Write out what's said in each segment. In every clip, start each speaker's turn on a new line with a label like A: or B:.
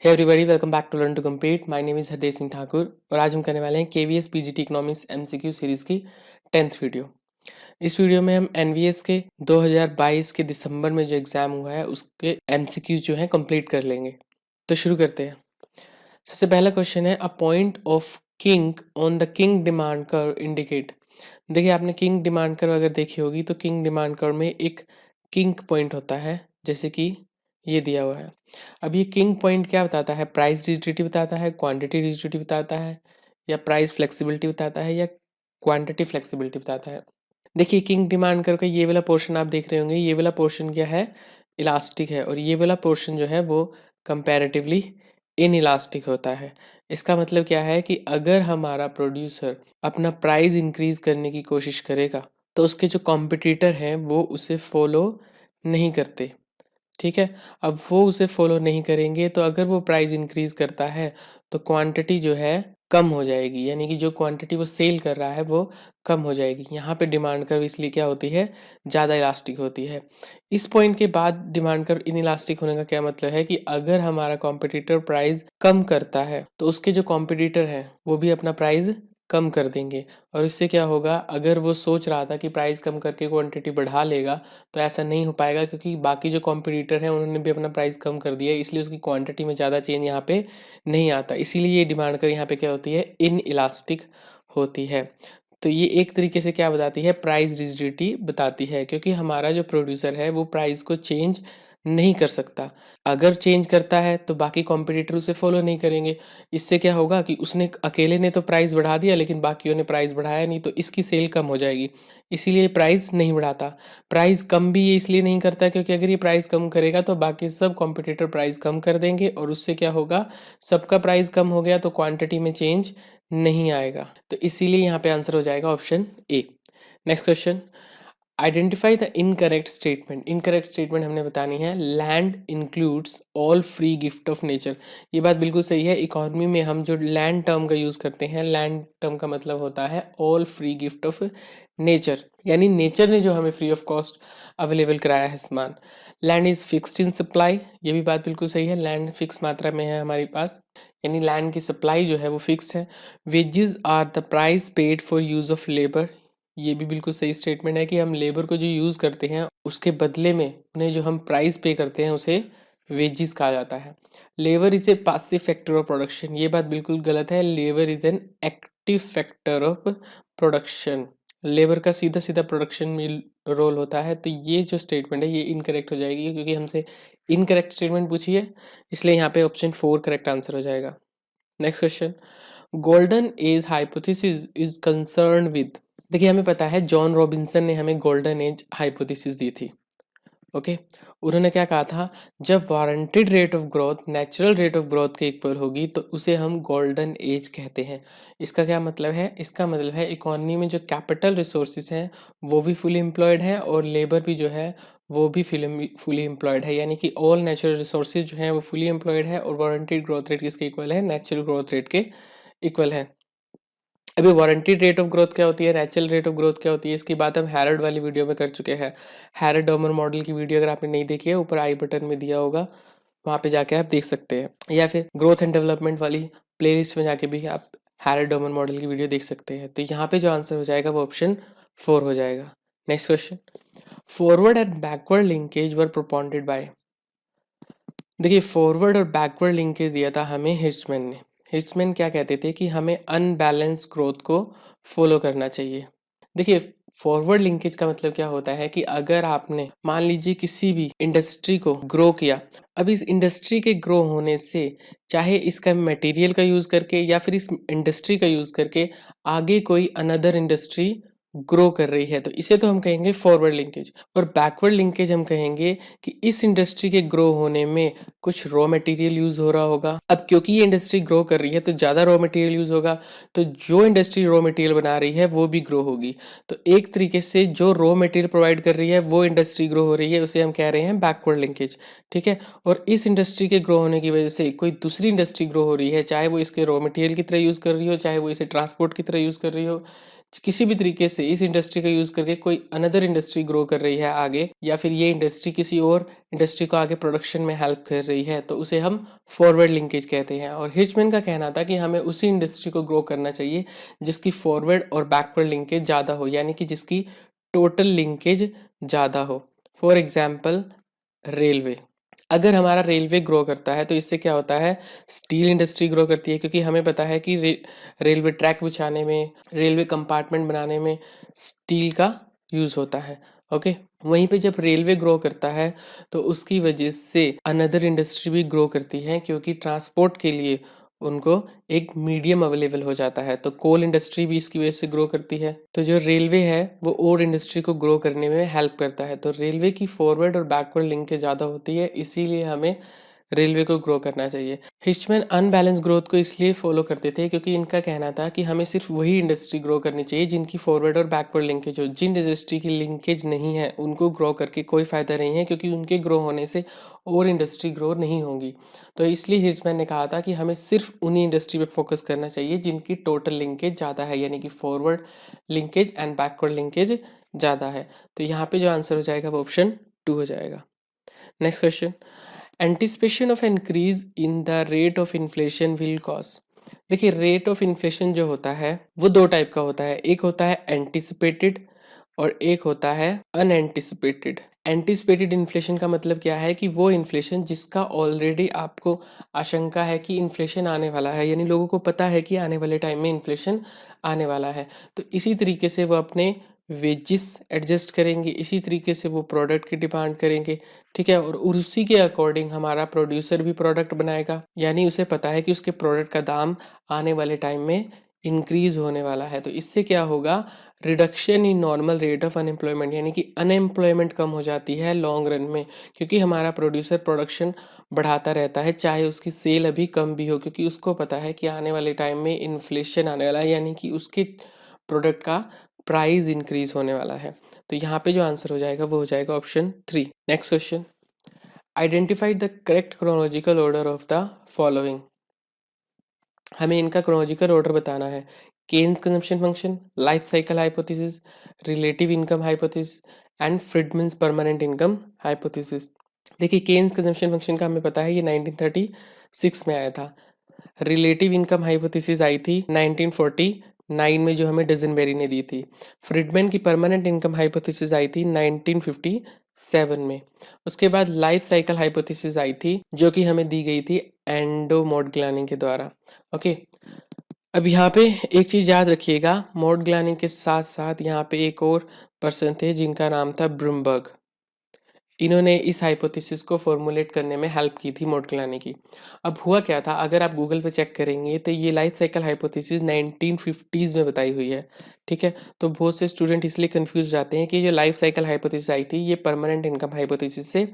A: Hey everybody, welcome back to learn to compete. My name is Hardev Singh Thakur और आज हम करने वाले हैं KVS PGT economics MCQ series की 10th वीडियो। इस वीडियो में हम एनवीएस के 2022 के दिसंबर में जो एग्ज़ाम हुआ है उसके एमसीक्यू जो हैं कंप्लीट कर लेंगे। तो शुरू करते हैं। सबसे पहला क्वेश्चन है, a point of king on the king demand curve indicate. देखिए, आपने किंग डिमांड कर्व अगर देखी होगी तो किंग डिमांड कर्व में एक किंग पॉइंट होता है, जैसे कि ये दिया हुआ है। अब ये किंग पॉइंट क्या बताता है? प्राइस रिजिडिटी बताता है, क्वांटिटी रिजिडिटी बताता है, या प्राइस फ्लेक्सिबिलिटी बताता है, या क्वांटिटी फ्लेक्सिबिलिटी बताता है। देखिए, किंग डिमांड कर्व का ये वाला पोर्शन आप देख रहे होंगे, ये वाला पोर्शन क्या है? इलास्टिक है, और ये वाला पोर्शन जो है वो कंपैरेटिवली इन इलास्टिक होता है। इसका मतलब क्या है कि अगर हमारा प्रोड्यूसर अपना प्राइस इंक्रीज करने की कोशिश करेगा तो उसके जो कॉम्पिटिटर हैं वो उसे फॉलो नहीं करते। ठीक है, अब वो उसे फॉलो नहीं करेंगे तो अगर वो प्राइस इंक्रीज करता है तो क्वांटिटी जो है कम हो जाएगी, यानी कि जो क्वांटिटी वो सेल कर रहा है वो कम हो जाएगी। यहाँ पे डिमांड कर्व इसलिए क्या होती है? ज़्यादा इलास्टिक होती है। इस पॉइंट के बाद डिमांड कर्व इन इलास्टिक होने का क्या मतलब है कि अगर हमारा कॉम्पिटिटर प्राइस कम करता है तो उसके जो कॉम्पिटिटर हैं वो भी अपना प्राइस कम कर देंगे, और इससे क्या होगा? अगर वो सोच रहा था कि प्राइस कम करके क्वांटिटी बढ़ा लेगा तो ऐसा नहीं हो पाएगा, क्योंकि बाकी जो कॉम्पिटिटर हैं उन्होंने भी अपना प्राइस कम कर दिया है, इसलिए उसकी क्वांटिटी में ज़्यादा चेंज यहाँ पे नहीं आता। इसीलिए ये डिमांड कर यहाँ पे क्या होती है? इन इलास्टिक होती है। तो ये एक तरीके से क्या बताती है? प्राइस रिजिडिटी बताती है, क्योंकि हमारा जो प्रोड्यूसर है वो प्राइस को चेंज नहीं कर सकता। अगर चेंज करता है तो बाकी कॉम्पिटिटर उसे फॉलो नहीं करेंगे। इससे क्या होगा कि उसने अकेले ने तो प्राइस बढ़ा दिया लेकिन बाकियों ने प्राइस बढ़ाया नहीं, तो इसकी सेल कम हो जाएगी। इसीलिए प्राइस नहीं बढ़ाता। प्राइस कम भी ये इसलिए नहीं करता क्योंकि अगर ये प्राइस कम करेगा तो बाकी सब कॉम्पिटिटर प्राइस कम कर देंगे, और उससे क्या होगा? सबका प्राइस कम हो गया तो क्वांटिटी में चेंज नहीं आएगा। तो इसीलिए यहाँ पे आंसर हो जाएगा option A. Next question, identify the incorrect statement. Incorrect statement हमने बतानी है। Land includes all free gift of nature. ये बात बिल्कुल सही है। इकोनॉमी में हम जो लैंड टर्म का यूज़ करते हैं, लैंड टर्म का मतलब होता है all free gift of nature, यानी नेचर ने जो हमें फ्री ऑफ कॉस्ट अवेलेबल कराया है सामान। Land is fixed in supply, ये भी बात बिल्कुल सही है। लैंड फिक्स मात्रा में है हमारे पास, यानी लैंड की सप्लाई जो है वो फिक्स्ड है। Wages are the price paid for use of labour, ये भी बिल्कुल सही स्टेटमेंट है कि हम लेबर को जो यूज़ करते हैं उसके बदले में उन्हें जो हम प्राइस पे करते हैं उसे वेजिस कहा जाता है। Labour is a passive factor of production, ये बात बिल्कुल गलत है। Labour is an active factor of production. Labour का सीधा सीधा प्रोडक्शन में रोल होता है। तो ये जो स्टेटमेंट है ये इनकरेक्ट हो जाएगी, क्योंकि हमसे इनकरेक्ट स्टेटमेंट पूछी है, इसलिए यहाँ पे ऑप्शन 4 करेक्ट आंसर हो जाएगा। Next question, golden age hypothesis is concern with. देखिए, हमें पता है जॉन रॉबिन्सन ने हमें गोल्डन एज हाइपोथेसिस दी थी। ओके, उन्होंने क्या कहा था? जब warranted rate of growth natural rate of growth के इक्वल होगी तो उसे हम गोल्डन एज कहते हैं। इसका क्या मतलब है? इसका मतलब है इकोनॉमी में जो कैपिटल रिसोर्सेज हैं वो भी फुली एम्प्लॉयड है, और लेबर भी जो है वो भी फुली एम्प्लॉयड है, यानी कि ऑल नेचुरल रिसोर्सेज जो हैं वो फुली एम्प्लॉयड है, और वारंटेड ग्रोथ रेट किसके इक्वल है? नेचुरल ग्रोथ रेट के इक्वल है। अभी वारंटीड रेट ऑफ ग्रोथ क्या होती है, नेचुरल रेट ऑफ ग्रोथ क्या होती है, इसकी बात हम हैरड वाली वीडियो में कर चुके हैं। हैरड डॉमर मॉडल की वीडियो अगर आपने नहीं देखी है, ऊपर आई बटन में दिया होगा, वहाँ पे जाके आप देख सकते हैं, या फिर ग्रोथ एंड डेवलपमेंट वाली प्लेलिस्ट में जाके भी आप हैरड डॉमर मॉडल की वीडियो देख सकते हैं। तो यहाँ पे जो आंसर हो जाएगा वो ऑप्शन 4 हो जाएगा। Next question, forward and backward linkage were propounded by. देखिए, फॉरवर्ड और बैकवर्ड लिंकेज दिया था हमें हिस्टमैन ने। हिस्टमैन क्या कहते थे कि हमें अनबैलेंस ग्रोथ को फॉलो करना चाहिए। देखिए, फॉरवर्ड लिंकेज का मतलब क्या होता है कि अगर आपने मान लीजिए किसी भी इंडस्ट्री को ग्रो किया, अब इस इंडस्ट्री के ग्रो होने से चाहे इसका मटेरियल का यूज़ करके या फिर इस इंडस्ट्री का यूज़ करके आगे कोई अनदर इंडस्ट्री ग्रो कर रही है, तो इसे तो हम कहेंगे फॉरवर्ड लिंकेज। और बैकवर्ड लिंकेज हम कहेंगे कि इस इंडस्ट्री के ग्रो होने में कुछ रॉ मटेरियल यूज़ हो रहा होगा। अब क्योंकि ये इंडस्ट्री ग्रो कर रही है तो ज़्यादा रॉ मटेरियल यूज़ होगा, तो जो इंडस्ट्री रॉ मटेरियल बना रही है वो भी ग्रो होगी। तो एक तरीके से जो रॉ मटेरियल प्रोवाइड कर रही है वो इंडस्ट्री ग्रो हो रही है, उसे हम कह रहे हैं बैकवर्ड लिंकेज। ठीक है, और इस इंडस्ट्री के ग्रो होने की वजह से कोई दूसरी इंडस्ट्री ग्रो हो रही है, चाहे वो इसके रॉ मटेरियल की तरह यूज़ कर रही हो, चाहे वो इसे ट्रांसपोर्ट की तरह यूज़ कर रही हो, किसी भी तरीके से इस इंडस्ट्री का यूज़ करके कोई अनदर इंडस्ट्री ग्रो कर रही है आगे, या फिर ये इंडस्ट्री किसी और इंडस्ट्री को आगे प्रोडक्शन में हेल्प कर रही है, तो उसे हम फॉरवर्ड लिंकेज कहते हैं। और हिचमैन का कहना था कि हमें उसी इंडस्ट्री को ग्रो करना चाहिए जिसकी फॉरवर्ड और बैकवर्ड लिंकेज ज़्यादा हो, यानी कि जिसकी टोटल लिंकेज ज़्यादा हो। फॉर एग्जाम्पल रेलवे, अगर हमारा रेलवे ग्रो करता है तो इससे क्या होता है, स्टील इंडस्ट्री ग्रो करती है, क्योंकि हमें पता है कि रेलवे ट्रैक बिछाने में, रेलवे कंपार्टमेंट बनाने में स्टील का यूज़ होता है। ओके, वहीं पे जब रेलवे ग्रो करता है तो उसकी वजह से अनदर इंडस्ट्री भी ग्रो करती है, क्योंकि ट्रांसपोर्ट के लिए उनको एक मीडियम अवेलेबल हो जाता है। तो कोल इंडस्ट्री भी इसकी वजह से ग्रो करती है। तो जो रेलवे है वो और इंडस्ट्री को ग्रो करने में हेल्प करता है। तो रेलवे की फॉरवर्ड और बैकवर्ड लिंकेज ज़्यादा होती है, इसीलिए हमें रेलवे को ग्रो करना चाहिए। हिचमैन अनबैलेंस ग्रोथ को इसलिए फॉलो करते थे क्योंकि इनका कहना था कि हमें सिर्फ वही इंडस्ट्री ग्रो करनी चाहिए जिनकी फॉरवर्ड और बैकवर्ड लिंकेज हो। जिन इंडस्ट्री की लिंकेज नहीं है उनको ग्रो करके कोई फ़ायदा नहीं है, क्योंकि उनके ग्रो होने से और इंडस्ट्री ग्रो नहीं होगी। तो इसलिए हिचमैन ने कहा था कि हमें सिर्फ उन्हीं इंडस्ट्री पे फोकस करना चाहिए जिनकी टोटल लिंकेज ज़्यादा है, यानी कि forward linkage and backward linkage ज़्यादा है। तो यहाँ पे जो आंसर हो जाएगा वो ऑप्शन 2 हो जाएगा। Next question, anticipation of increase in the rate of inflation will cause. देखिए, रेट ऑफ इन्फ्लेशन जो होता है वो दो टाइप का होता है, एक होता है एंटिसिपेटेड और एक होता है अनएंटिसिपेटेड। एंटिसिपेटेड इन्फ्लेशन का मतलब क्या है कि वो इन्फ्लेशन जिसका ऑलरेडी आपको आशंका है कि इन्फ्लेशन आने वाला है, यानी लोगों को पता है कि आने वाले टाइम में इन्फ्लेशन आने वाला है, तो इसी तरीके से वो अपने वेजिस एडजस्ट करेंगे, इसी तरीके से वो प्रोडक्ट की डिमांड करेंगे। ठीक है, और उसी के अकॉर्डिंग हमारा प्रोड्यूसर भी प्रोडक्ट बनाएगा, यानी उसे पता है कि उसके प्रोडक्ट का दाम आने वाले टाइम में इंक्रीज होने वाला है। तो इससे क्या होगा, reduction in normal rate of unemployment, यानी कि अनएम्प्लॉयमेंट कम हो जाती है लॉन्ग रन में, क्योंकि हमारा प्रोड्यूसर प्रोडक्शन बढ़ाता रहता है चाहे उसकी सेल अभी कम भी हो, क्योंकि उसको पता है कि आने वाले टाइम में इन्फ्लेशन आने वाला है, यानी कि उसके प्रोडक्ट का प्राइस इंक्रीज होने वाला है। तो यहाँ पे जो आंसर हो जाएगा वो हो जाएगा option 3। Next question, identify the correct chronological order of the following. हमें इनका क्रोनोलॉजिकल ऑर्डर बताना है। Keynes consumption function, life cycle hypothesis, relative income hypothesis and Friedman's permanent income hypothesis. देखिए, केन्स कंजम्पशन फंक्शन का हमें पता है ये 1936 में आया था। रिलेटिव इनकम हाइपोथेसिस आई थी 1949 में, जो हमें डजनबेरी ने दी थी। फ्रीडमैन की परमानेंट इनकम हाइपोथेसिस आई थी 1957 में। उसके बाद लाइफ साइकिल हाइपोथेसिस आई थी, जो कि हमें दी गई थी एंडो मोडग्लानी के द्वारा। ओके, अब यहाँ पे एक चीज़ याद रखिएगा, मोडग्लानी के साथ साथ यहाँ पे एक और पर्सन थे जिनका नाम था ब्रूमबर्ग। इन्होंने इस हाइपोथेसिस को फॉर्मुलेट करने में हेल्प की थी मोडग्लानी की। अब हुआ क्या था, अगर आप गूगल पे चेक करेंगे तो ये लाइफ साइकिल हाइपोथेसिस 1950s में बताई हुई है। ठीक है, तो बहुत से स्टूडेंट इसलिए कंफ्यूज जाते हैं कि जो लाइफ साइकिल हाइपोथेसिस आई थी ये परमानेंट इनकम हाइपोथेसिस से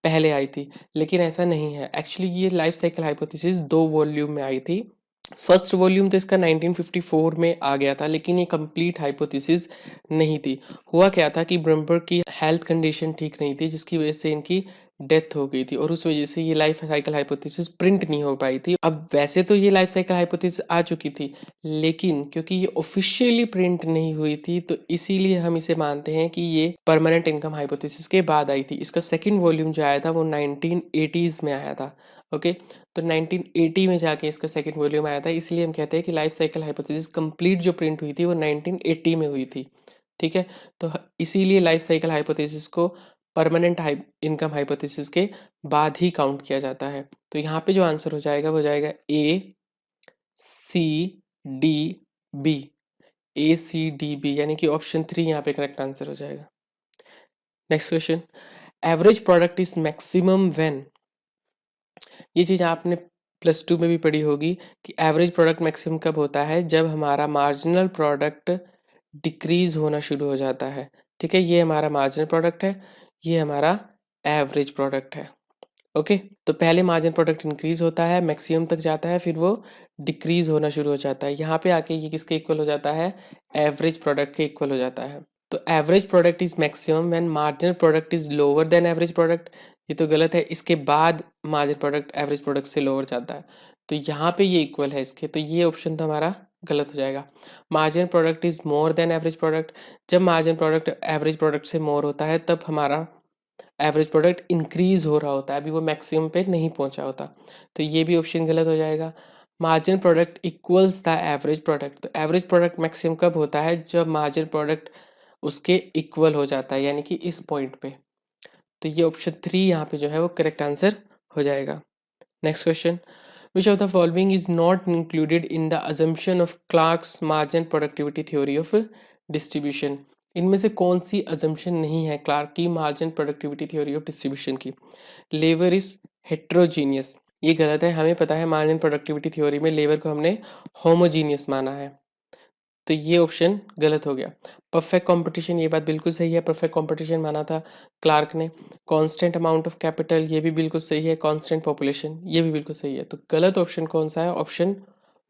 A: पहले आई थी, लेकिन ऐसा नहीं है। एक्चुअली ये लाइफ साइकिल हाइपोथेसिस 2 वॉल्यूम में आई थी। फर्स्ट वॉल्यूम तो इसका 1954 में आ गया था, लेकिन ये कंप्लीट हाइपोथेसिस नहीं थी। हुआ क्या था कि ब्रूमबर्ग की हेल्थ कंडीशन ठीक नहीं थी, जिसकी वजह से इनकी डेथ हो गई थी, और उस वजह से ये लाइफ साइकिल हाइपोथेसिस प्रिंट नहीं हो पाई थी। अब वैसे तो ये लाइफ साइकिल हाइपोथेसिस आ चुकी थी, लेकिन क्योंकि ये ऑफिशियली प्रिंट नहीं हुई थी, तो इसीलिए हम इसे मानते हैं कि ये परमानेंट इनकम हाइपोथेसिस के बाद आई थी। इसका सेकेंड वॉल्यूम जो आया था वो 1980s में आया था। ओके, तो 1980 में जाके इसका सेकंड वॉल्यूम आया था, इसलिए हम कहते हैं कि लाइफ साइकिल हाइपोथेसिस कंप्लीट जो प्रिंट हुई थी वो 1980 में हुई थी। ठीक है, तो इसीलिए लाइफ साइकिल हाइपोथेसिस को परमानेंट इनकम हाइपोथेसिस के बाद ही काउंट किया जाता है। तो यहाँ पे जो आंसर हो जाएगा वो हो जाएगा ए सी डी बी। ए सी डी बी, यानी कि ऑप्शन 3 यहाँ पे करेक्ट आंसर हो जाएगा। Next question, average product is maximum when. ये चीज़ आपने +2 में भी पढ़ी होगी कि एवरेज प्रोडक्ट मैक्सिमम कब होता है, जब हमारा मार्जिनल प्रोडक्ट डिक्रीज होना शुरू हो जाता है। ठीक है, ये हमारा मार्जिनल प्रोडक्ट है, ये हमारा एवरेज प्रोडक्ट है। ओके, तो पहले मार्जिन प्रोडक्ट इंक्रीज होता है, मैक्सिमम तक जाता है, फिर वो डिक्रीज होना शुरू हो जाता है। यहाँ पे आके ये किसके इक्वल हो जाता है, एवरेज प्रोडक्ट के इक्वल हो जाता है। तो average product is maximum when marginal product is lower than average product. ये तो गलत है, इसके बाद मार्जिन प्रोडक्ट एवरेज प्रोडक्ट से लोअर जाता है, तो यहाँ पे ये इक्वल है इसके, तो ये ऑप्शन था हमारा गलत हो जाएगा। Margin product is more than average product, जब मार्जिन प्रोडक्ट एवरेज प्रोडक्ट से मोर होता है तब हमारा एवरेज प्रोडक्ट इंक्रीज हो रहा होता है, अभी वो मैक्सिमम पे नहीं पहुंचा होता, तो ये भी ऑप्शन गलत हो जाएगा। Margin product equals the average product, तो एवरेज प्रोडक्ट मैक्सिमम कब होता है, जब मार्जिन प्रोडक्ट उसके इक्वल हो जाता है, यानी कि इस पॉइंट पे। तो ये ऑप्शन 3 यहाँ पे जो है वो करेक्ट आंसर हो जाएगा। Next question, which of the following is not included in the assumption of Clarks margin productivity theory of distribution, इनमें से कौन सी अजम्पशन नहीं है क्लार्क की margin productivity theory of distribution की। लेबर इज हेट्रोजीनियस, ये गलत है, हमें पता है मार्जिन प्रोडक्टिविटी थ्योरी में लेबर को हमने होमोजीनियस माना है, तो ये ऑप्शन गलत हो गया। परफेक्ट कंपटीशन, ये बात बिल्कुल सही है, परफेक्ट कंपटीशन माना था क्लार्क ने। कांस्टेंट अमाउंट ऑफ कैपिटल, ये भी बिल्कुल सही है। कांस्टेंट पॉपुलेशन, ये भी बिल्कुल सही है। तो गलत ऑप्शन कौन सा है, ऑप्शन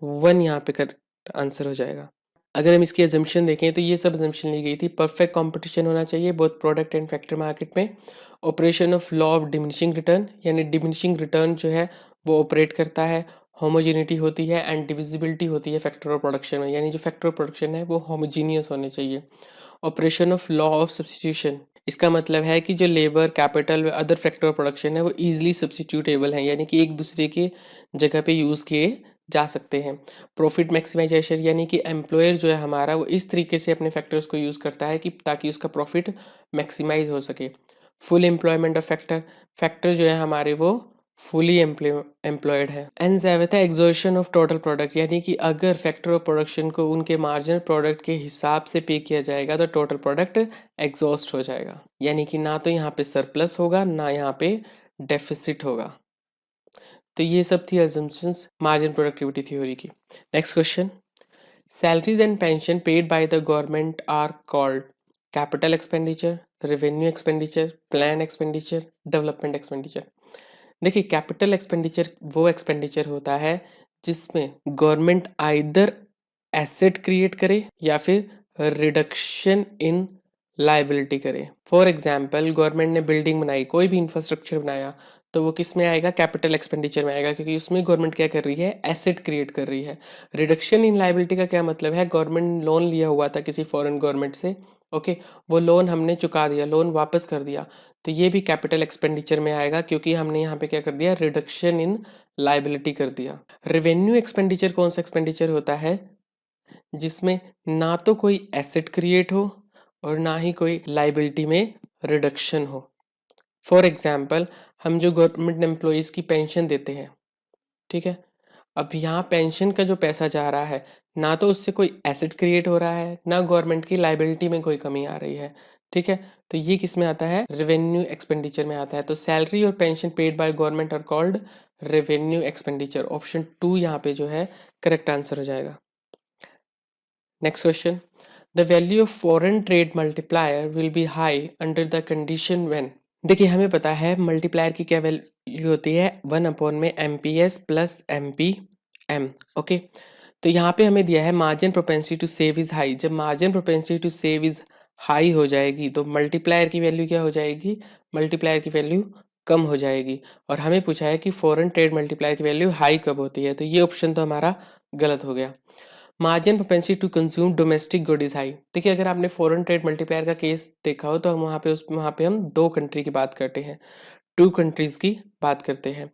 A: 1 यहाँ पे करेक्ट आंसर हो जाएगा। अगर हम इसकी एजम्पशन देखें तो ये सब एजम्पशन ली गई थी। परफेक्ट कंपटीशन होना चाहिए both product and factor market में। Operation of law of diminishing return, यानी डिमिनिशिंग रिटर्न जो है वो ऑपरेट करता है। होमोजेनिटी होती है एंड डिविजिबिलिटी होती है फैक्टर ऑफ प्रोडक्शन में, यानी जो फैक्टर ऑफ प्रोडक्शन है वो होमोजीनियस होने चाहिए। Operation of law of substitution, इसका मतलब है कि जो लेबर, कैपिटल व अदर फैक्टर ऑफ प्रोडक्शन है वो ईजिली सब्सटीट्यूटेबल हैं, यानी कि एक दूसरे के जगह पे यूज़ किए जा सकते हैं। प्रॉफिट मैक्सिमाइजेशन, यानी कि एम्प्लॉयर जो है हमारा वो इस तरीके से अपने फैक्टर्स को यूज़ करता है कि ताकि उसका प्रॉफिट मैक्सिमाइज हो सके। Full employment of factor, factor जो है हमारे वो फुली एम्प्लॉयड है। एंड सेवेंथ है एग्जॉशन ऑफ टोटल प्रोडक्ट, यानी कि अगर फैक्टर ऑफ प्रोडक्शन को उनके मार्जिनल प्रोडक्ट के हिसाब से पे किया जाएगा तो टोटल प्रोडक्ट एग्जॉस्ट हो जाएगा, यानी कि ना तो यहाँ पे सरप्लस होगा ना यहाँ पे डेफिसिट होगा। तो ये सब थी अजम्पशंस मार्जिन प्रोडक्टिविटी थ्योरी की। Next question, salaries and pension paid by the government are called capital expenditure, revenue expenditure, plan expenditure, development expenditure. देखिए, कैपिटल एक्सपेंडिचर वो एक्सपेंडिचर होता है जिसमें गवर्नमेंट आइदर एसेट क्रिएट करे या फिर रिडक्शन इन लाइबिलिटी करे। फॉर एग्जाम्पल, गवर्नमेंट ने बिल्डिंग बनाई, कोई भी इंफ्रास्ट्रक्चर बनाया, तो वो किस में आएगा, कैपिटल एक्सपेंडिचर में आएगा, क्योंकि उसमें गवर्नमेंट क्या कर रही है, एसेट क्रिएट कर रही है। रिडक्शन इन लाइबिलिटी का क्या मतलब है, गवर्नमेंट लोन लिया हुआ था किसी फॉरेन गवर्नमेंट से, ओके, वो लोन हमने चुका दिया, लोन वापस कर दिया, तो ये भी कैपिटल एक्सपेंडिचर में आएगा, क्योंकि हमने यहाँ पे क्या कर दिया, रिडक्शन इन लाइबिलिटी कर दिया। रेवेन्यू एक्सपेंडिचर कौन सा एक्सपेंडिचर होता है, जिसमें ना तो कोई एसेट क्रिएट हो और ना ही कोई लाइबिलिटी में रिडक्शन हो। फॉर एग्जाम्पल, हम जो गवर्नमेंट एम्प्लॉयज़ की पेंशन देते हैं, ठीक है, अब यहाँ पेंशन का जो पैसा जा रहा है, ना तो उससे कोई एसेट क्रिएट हो रहा है, ना गवर्नमेंट की लाइबिलिटी में कोई कमी आ रही है, ठीक है, तो ये किस में आता है, रेवेन्यू एक्सपेंडिचर में आता है। तो सैलरी और pension paid by government are called revenue expenditure. Option 2 यहाँ पे जो है करेक्ट आंसर हो जाएगा। Next question, the value of foreign trade multiplier will be high under the condition when. देखिए, हमें पता है मल्टीप्लायर की क्या वैल्यू होती है, 1 में MPS प्लस MPM, ओके। तो यहाँ पे हमें दिया है margin propensity to save is high, जब margin propensity to save is high हो जाएगी तो मल्टीप्लायर की वैल्यू क्या हो जाएगी, मल्टीप्लायर की वैल्यू कम हो जाएगी। और हमें पूछा है कि फॉरेन ट्रेड मल्टीप्लायर की वैल्यू हाई कब होती है, तो ये ऑप्शन तो हमारा गलत हो गया। Margin propensity to consume domestic good is high, देखिए अगर आपने फॉरेन ट्रेड मल्टीप्लायर का केस देखा हो तो हम वहाँ पे हम 2 कंट्री की बात करते हैं, 2 कंट्रीज की बात करते हैं,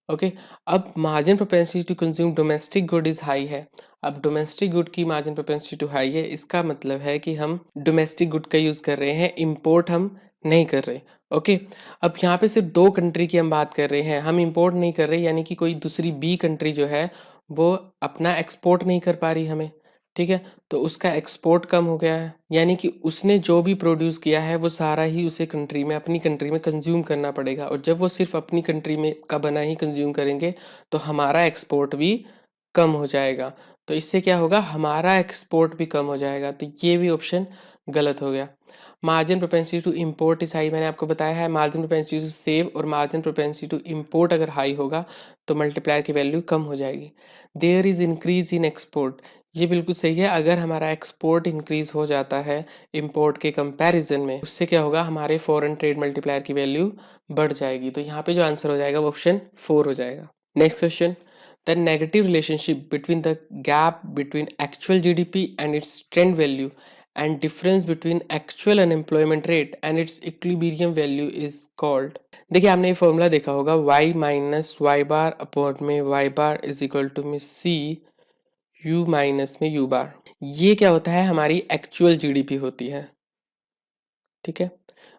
A: ओके। अब margin propensity to consume domestic good is high है, अब डोमेस्टिक गुड की मार्जिन प्रोपेंसिटी टू हाई है, इसका मतलब है कि हम डोमेस्टिक गुड का यूज़ कर रहे हैं, इम्पोर्ट हम नहीं कर रहे, ओके। अब यहाँ पे सिर्फ 2 कंट्री की हम बात कर रहे हैं, हम इम्पोर्ट नहीं कर रहे, यानी कि कोई दूसरी बी कंट्री जो है वो अपना एक्सपोर्ट नहीं कर पा रही हमें, ठीक है, तो उसका एक्सपोर्ट कम हो गया है, यानी कि उसने जो भी प्रोड्यूस किया है वो सारा ही उसे कंट्री में, अपनी कंट्री में कंज्यूम करना पड़ेगा, और जब वो सिर्फ अपनी कंट्री में का बना ही कंज्यूम करेंगे तो हमारा एक्सपोर्ट भी कम हो जाएगा, तो इससे क्या होगा, हमारा एक्सपोर्ट भी कम हो जाएगा, तो ये भी ऑप्शन गलत हो गया। Margin propensity to import is high, मैंने आपको बताया है मार्जिन प्रोपेंसिटी टू सेव और मार्जिन प्रोपेंसिटी टू इम्पोर्ट अगर हाई होगा तो मल्टीप्लायर की वैल्यू कम हो जाएगी। There is increase in export, ये बिल्कुल सही है, अगर हमारा एक्सपोर्ट इंक्रीज हो जाता है इम्पोर्ट के कंपैरिजन में, उससे क्या होगा, हमारे फॉरेन ट्रेड मल्टीप्लायर की वैल्यू बढ़ जाएगी, तो यहाँ पे जो आंसर हो जाएगा वो ऑप्शन 4 हो जाएगा। Next question, the negative relationship between the gap between actual GDP and its trend value and difference between actual unemployment rate and its equilibrium value is called. देखिए आपने ये फॉर्मूला देखा होगा y minus y bar upon में y bar is equal to में c u minus में u bar. ये क्या होता है, हमारी एक्चुअल जीडीपी होती है, ठीक है।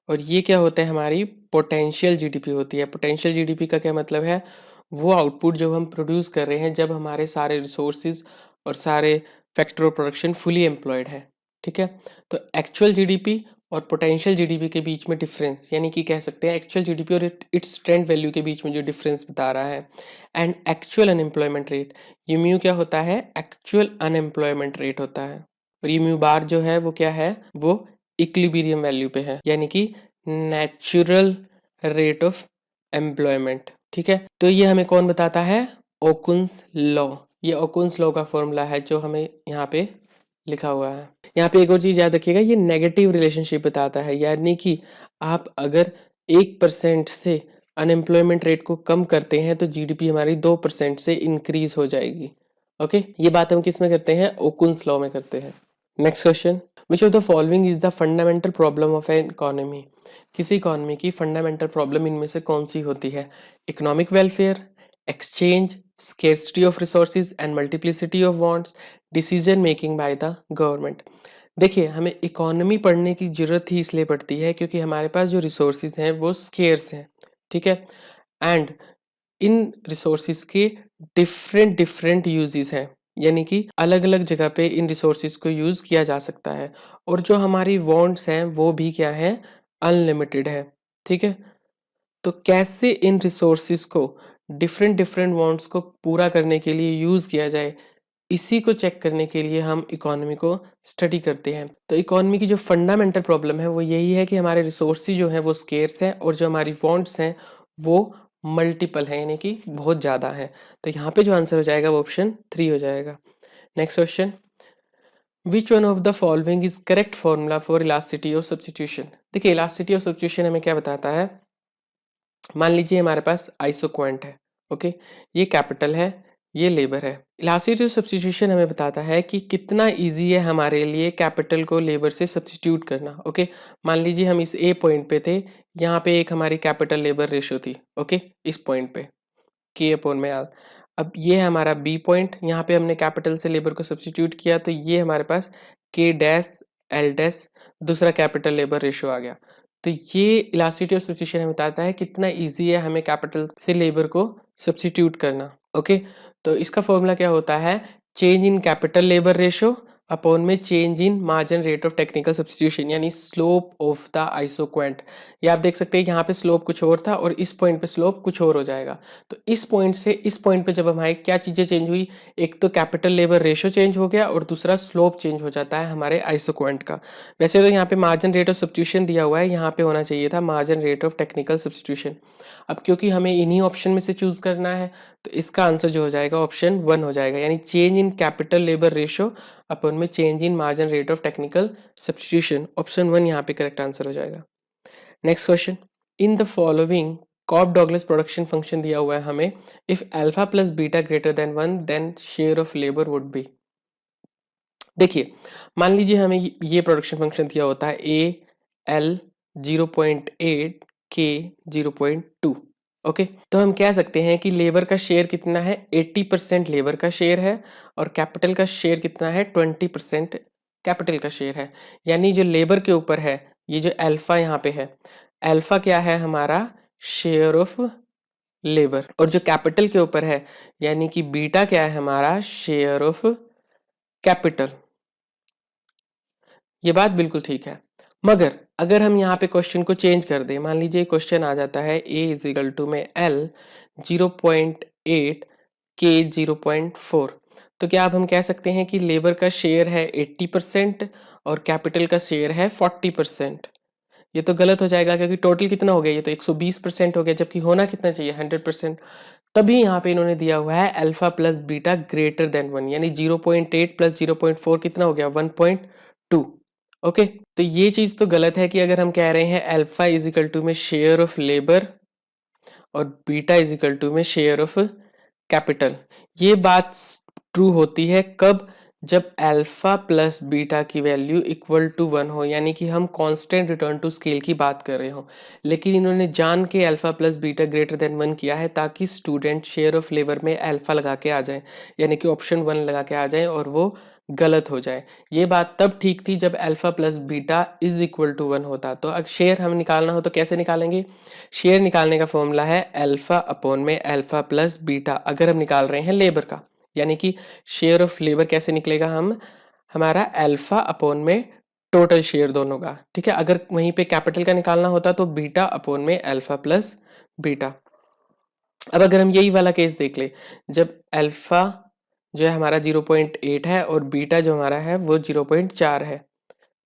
A: और ये क्या होता है, हमारी पोटेंशियल जीडीपी होती है। पोटेंशियल जीडीपी का क्या मतलब है, वो आउटपुट जब हम प्रोड्यूस कर रहे हैं जब हमारे सारे रिसोर्सेज और सारे factor of production fully employed है, ठीक है। तो एक्चुअल जीडीपी और पोटेंशियल जीडीपी के बीच में डिफरेंस, यानी कि कह सकते हैं एक्चुअल जीडीपी और इट्स ट्रेंड वैल्यू के बीच में जो डिफरेंस बता रहा है, एंड एक्चुअल अनएम्प्लॉयमेंट रेट, ये म्यू क्या होता है, एक्चुअल अनएम्प्लॉयमेंट रेट होता है। और ये म्यू बार जो है वो क्या है, वो इक्विलिब्रियम वैल्यू पे है, यानी कि नेचुरल रेट ऑफ एम्प्लॉयमेंट, ठीक है। तो ये हमें कौन बताता है, ओकुन्स लॉ। ये ओकुन्स लॉ का फॉर्मूला है जो हमें यहाँ पे लिखा हुआ है। यहाँ पे एक और चीज याद रखिएगा, ये नेगेटिव रिलेशनशिप बताता है, यानी कि आप अगर 1% से अनएम्प्लॉयमेंट रेट को कम करते हैं तो जीडीपी हमारी 2% से इंक्रीज हो जाएगी। ओके, ये बात हम किस में करते हैं, ओकुन्स लॉ में करते हैं। Next question, which of the following is the fundamental problem of an economy. किसी इकोनॉमी की फंडामेंटल प्रॉब्लम इनमें से कौन सी होती है, economic welfare, exchange, scarcity of resources and multiplicity of wants, decision making bye the government. देखिए हमें economy पढ़ने की जरूरत ही इसलिए पड़ती है क्योंकि हमारे पास जो रिसोर्सेज हैं वो स्केर्स हैं, ठीक है, एंड इन रिसोर्सेज के डिफरेंट डिफरेंट यूजेस हैं, यानी कि अलग अलग जगह पे इन रिसोर्सेज को यूज किया जा सकता है। और जो हमारी वांट्स हैं वो भी क्या है, अनलिमिटेड है, ठीक है। तो कैसे इन रिसोर्सेज को डिफरेंट डिफरेंट वांट्स को पूरा करने के लिए यूज किया जाए, इसी को चेक करने के लिए हम इकोनॉमी को स्टडी करते हैं। तो इकोनॉमी की जो फंडामेंटल प्रॉब्लम है वो यही है कि हमारे रिसोर्सेज जो हैं वो स्केर्स हैं और जो हमारी वांट्स हैं वो मल्टीपल है, यानी कि बहुत ज़्यादा है। तो यहाँ पे जो आंसर हो जाएगा वो ऑप्शन 3 हो जाएगा। Next question, which one of the following is correct formula for elasticity of substitution. देखिए इलास्टिसिटी ऑफ सब्स्टिट्यूशन हमें क्या बताता है, मान लीजिए हमारे पास आइसोक्वेंट है, ओके, ये कैपिटल है, ये लेबर है। इलास्टिसिटी ऑफ सब्स्टिट्यूशन हमें बताता है कि कितना इजी है हमारे लिए कैपिटल को लेबर से सब्स्टिट्यूट करना, ओके। मान लीजिए हम इस ए पॉइंट पे थे, यहाँ पे एक हमारी कैपिटल लेबर रेशो थी, ओके, इस पॉइंट पे के अपॉन में आर। अब ये है हमारा बी पॉइंट, यहाँ पे हमने कैपिटल से लेबर को सब्स्टिट्यूट किया तो ये हमारे पास के डैश एल डैश दूसरा कैपिटल लेबर रेशो आ गया। तो ये इलास्टिसिटी ऑफ सब्स्टिट्यूशन हमें बताता है कितना इजी है हमें कैपिटल से लेबर को सब्स्टिट्यूट करना, ओके। तो इसका फॉर्मूला क्या होता है, change in capital labour ratio upon में change in margin rate of technical substitution, यानी स्लोप ऑफ द आइसोक्वेंट। ये आप देख सकते हैं यहाँ पे स्लोप कुछ और था और इस पॉइंट पे स्लोप कुछ और हो जाएगा। तो इस पॉइंट से इस पॉइंट पे जब हमारे क्या चीजें चेंज हुई, एक तो कैपिटल लेबर रेशो चेंज हो गया और दूसरा स्लोप चेंज हो जाता है हमारे आइसोक्वेंट का। वैसे तो यहाँ पे मार्जिन रेट ऑफ सब्स्टिट्यूशन दिया हुआ है, यहाँ पे होना चाहिए था margin rate of technical substitution. अब क्योंकि हमें इन्हीं ऑप्शन में से चूज करना है तो इसका आंसर जो हो जाएगा ऑप्शन 1 हो जाएगा, यानी change in capital labour ratio upon में change in margin rate of technical substitution, option 1 यहाँ पे करेक्ट आंसर हो जाएगा। Next question, in the following Cobb Douglas production function दिया हुआ है हमें, if alpha plus beta greater than 1 then share of labour would be. देखिए मान लीजिए हमें ये प्रोडक्शन फंक्शन दिया होता है ए एल 0.8 के 0.2, ओके। तो हम कह सकते हैं कि लेबर का शेयर कितना है, 80% लेबर का शेयर है और कैपिटल का शेयर कितना है, 20% कैपिटल का शेयर है। यानी जो लेबर के ऊपर है, ये जो अल्फा यहाँ पे है, अल्फा क्या है हमारा, शेयर ऑफ लेबर, और जो कैपिटल के ऊपर है यानी कि बीटा क्या है हमारा, शेयर ऑफ कैपिटल। ये बात बिल्कुल ठीक है, मगर अगर हम यहाँ पे क्वेश्चन को चेंज कर दें, मान लीजिए क्वेश्चन आ जाता है a इज इक्वल टू में L 0.8 K 0.4, तो क्या अब हम कह सकते हैं कि लेबर का शेयर है 80% और कैपिटल का शेयर है 40%। ये तो गलत हो जाएगा क्योंकि टोटल कितना हो गया, ये तो 120% हो गया, जबकि होना कितना चाहिए 100%। तभी यहाँ पे इन्होंने दिया हुआ है alpha plus beta greater than 1, यानी 0.8 प्लस 0.4 कितना हो गया, 1.2, ओके। तो ये चीज तो गलत है कि अगर हम कह रहे हैं अल्फा इज इक्वल टू में शेयर ऑफ लेबर और बीटा इज इक्वल टू में शेयर ऑफ कैपिटल, ये बात ट्रू होती है कब, जब अल्फा प्लस बीटा की वैल्यू इक्वल टू 1 हो, यानी कि हम कांस्टेंट रिटर्न टू स्केल की बात कर रहे हो। लेकिन इन्होंने जान के alpha plus beta greater than 1 किया है ताकि स्टूडेंट शेयर ऑफ लेबर में अल्फा लगा के आ जाए, यानी कि ऑप्शन 1 लगा के आ जाए और वो गलत हो जाए। ये बात तब ठीक थी जब alpha plus beta is equal to 1 होता। तो अगर शेयर हम निकालना हो तो कैसे निकालेंगे? शेयर निकालने का फॉर्मूला है अल्फा अपॉन में अल्फा प्लस बीटा, अगर हम निकाल रहे हैं लेबर का, यानी कि शेयर ऑफ लेबर कैसे निकलेगा, हम हमारा अल्फा अपॉन में टोटल शेयर दोनों का, ठीक है। अगर वहीं पे कैपिटल का निकालना होता तो बीटा अपॉन में अल्फा प्लस बीटा। अब अगर हम यही वाला केस देख ले, जब अल्फा जो है हमारा 0.8 है और बीटा जो हमारा है वो 0.4 है,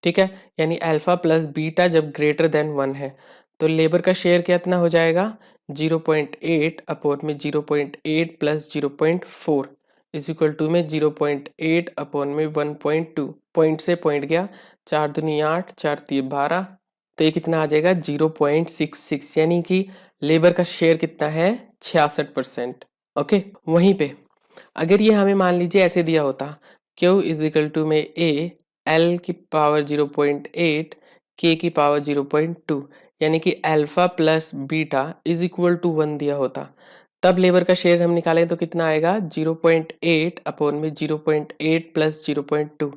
A: ठीक है, यानी अल्फा प्लस बीटा जब ग्रेटर देन 1 है, तो लेबर का शेयर कितना हो जाएगा, 0.8 अपॉन में 0.8 प्लस 0.4 इज इक्वल टू में 0.8 अपॉन में 1.2, पॉइंट से पॉइंट गया, 4 दूनी 8, 4 तीन 12, तो ये कितना आ जाएगा 0.66, यानी कि लेबर का शेयर कितना है 66%। ओके, वहीं पे अगर ये हमें मान लीजिए ऐसे दिया होता, Q इज इक्वल टू में A L की पावर 0.8 K की पावर 0.2, यानी कि alpha plus beta is equal to 1 दिया होता, तब लेबर का शेयर हम निकालें तो कितना आएगा 0.8 अपॉन में 0.8 प्लस 0.2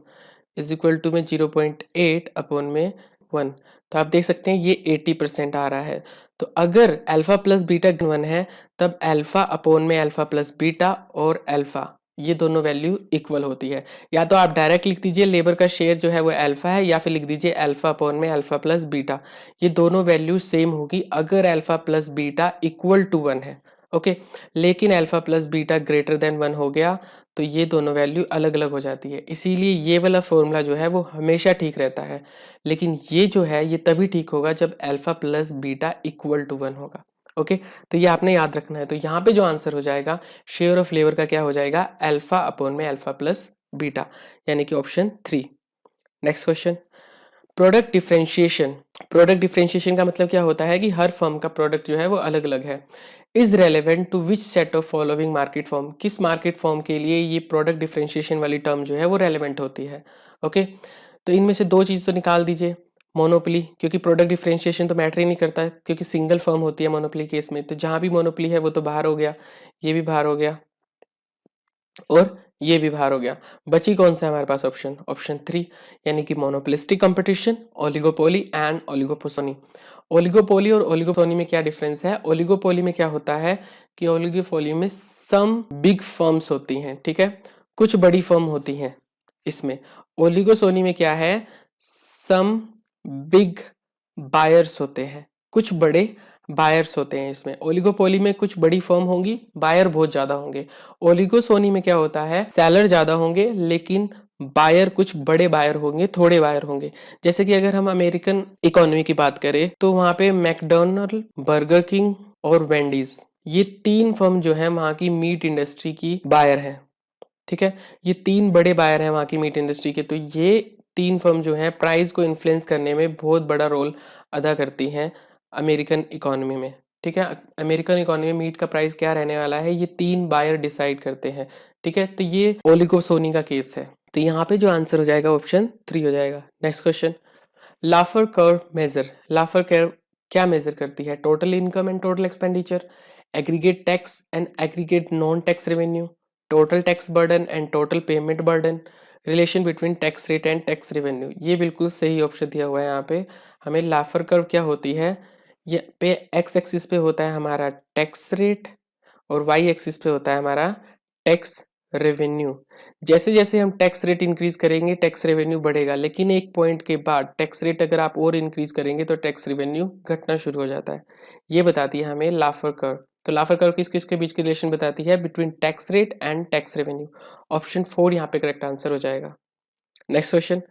A: इज इक्वल टू में 0.8 अपॉन में 1। तो आप देख सकते हैं ये 80% आ रहा है। तो अगर अल्फा प्लस बीटा 1 है तब अल्फा अपॉन में अल्फा प्लस बीटा और अल्फा ये दोनों वैल्यू इक्वल होती है। या तो आप डायरेक्ट लिख दीजिए लेबर का शेयर जो है वो अल्फा है, या फिर लिख दीजिए अल्फा अपॉन में अल्फा प्लस बीटा। ये दोनों वैल्यू सेम होगी अगर alpha plus beta equal to 1 है। ओके, लेकिन alpha plus beta greater than 1 हो गया तो ये दोनों वैल्यू अलग अलग हो जाती है। इसीलिए ये वाला फॉर्मूला जो है वो हमेशा ठीक रहता है, लेकिन ये जो है ये तभी ठीक होगा जब alpha plus beta equal to 1 होगा। ओके, तो ये आपने याद रखना है। तो यहाँ पे जो आंसर हो जाएगा शेयर ऑफ लेबर का क्या हो जाएगा, अल्फा अपॉन में अल्फा प्लस बीटा, यानी कि option 3। Next question, product differentiation. Product differentiation का मतलब क्या होता है कि हर फर्म का प्रोडक्ट जो है वो अलग अलग है। Is relevant to which set of following market form, किस मार्केट फॉर्म के लिए ये प्रोडक्ट डिफरेंशिएशन वाली टर्म जो है वो रेलेवेंट होती है। ओके, तो इनमें से दो चीज़ तो निकाल दीजिए। मोनोपोली, क्योंकि प्रोडक्ट डिफरेंशिएशन तो मैटर ही नहीं करता क्योंकि सिंगल फर्म होती है मोनोपोली केस में, तो जहां भी मोनोपोली है वो तो बाहर हो गया, ये भी बाहर हो गया और ये भी बाहर हो गया। बची कौन सा है हमारे पास ऑप्शन, ऑप्शन 3, यानी कि monopolistic competition, oligopoly and oligopsony. Oligopoly और ओलिगोपोसोनी में क्या डिफरेंस है? ओलिगोपोली में क्या होता है कि ओलिगोपोली में सम बिग फर्म्स होती हैं, ठीक है, कुछ बड़ी फर्म होती हैं इसमें। ओलिगोसोनी में क्या है, सम बिग बायर्स होते हैं, कुछ बड़े बायर्स होते हैं इसमें। ओलिगोपोली में कुछ बड़ी फर्म होंगी, बायर बहुत ज्यादा होंगे। ओलिगोसोनी में क्या होता है, सेलर ज्यादा होंगे लेकिन बायर कुछ बड़े बायर होंगे, थोड़े बायर होंगे। जैसे कि अगर हम अमेरिकन इकोनॉमी की बात करें तो वहां पे मैकडोनल्ड, बर्गर किंग और वेंडीज, ये 3 फर्म जो है वहां की मीट इंडस्ट्री की बायर है, ठीक है। ये 3 बड़े बायर हैं वहां की मीट इंडस्ट्री के। तो ये 3 फर्म जो है प्राइस को इन्फ्लुएंस करने में बहुत बड़ा रोल अदा करती हैं अमेरिकन इकोनॉमी में, ठीक है। अमेरिकन इकोनॉमी में मीट का प्राइस क्या रहने वाला है ये 3 बायर डिसाइड करते हैं, ठीक है। तो ये ओलिगोसोनी का केस है। तो यहाँ पे जो आंसर हो जाएगा ऑप्शन 3 हो जाएगा। Next question, लाफर curve major. लाफर curve क्या मेजर करती है? Total income and total expenditure, aggregate tax and aggregate non tax revenue, total tax burden and total payment burden, relation between tax rate and tax revenue. ये बिल्कुल सही option दिया हुआ है यहाँ पे। हमें लाफर कर्व क्या होती है, ये पे एक्स एक्सिस पे होता है हमारा टैक्स रेट और वाई एक्सिस पे होता है हमारा टैक्स रेवेन्यू। जैसे जैसे हम टैक्स रेट इंक्रीज करेंगे टैक्स रेवेन्यू बढ़ेगा, लेकिन एक पॉइंट के बाद टैक्स रेट अगर आप और इंक्रीज करेंगे तो टैक्स रेवेन्यू घटना शुरू हो जाता है। ये बताती है हमें लाफर कर्व। तो लाफर कर्व किस किस के बीच की रिलेशन बताती है, between tax rate and tax revenue. Option 4 यहाँ पे करेक्ट आंसर हो जाएगा। Next question,